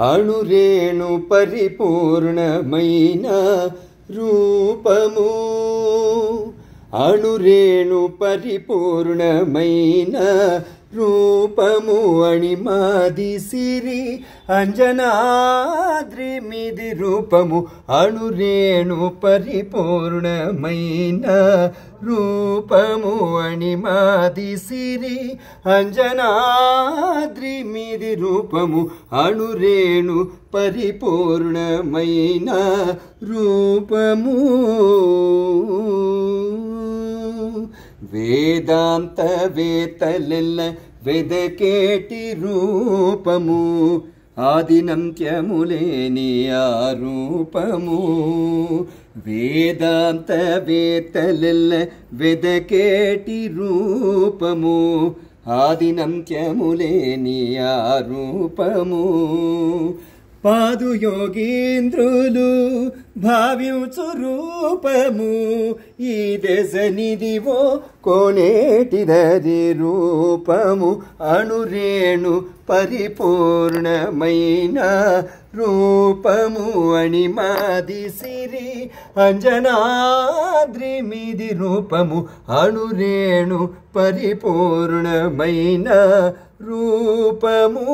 అణురేణు పరిపూర్ణమైన రూపము అణురేణు పరిపూర్ణమైన రూపము అణిమాది సిరి అంజనాద్రి మీది రూపము అణురేణు పరిపూర్ణమైన రూపము అణిమాది సిరి అంజనాద్రి మీది రూపము అణురేణు పరిపూర్ణమైన రూపము వేదాంత వేత్తలెల్ల వెదకేటి రూపము ఆదినంత్యములేని ఆ రూపము వేదాంత వేత్తలెల్ల వెదకేటి రూపము ఆదినంత్యములేని ఆ రూపము పాదు యోగీంద్రులు భావించు రూపము ఈ దశనిదివో కోనేటిదది రూపము అణురేణు పరిపూర్ణమైన రూపము అణిమాది సిరి అంజనాద్రి మీది రూపము అణురేణు పరిపూర్ణమైన రూపము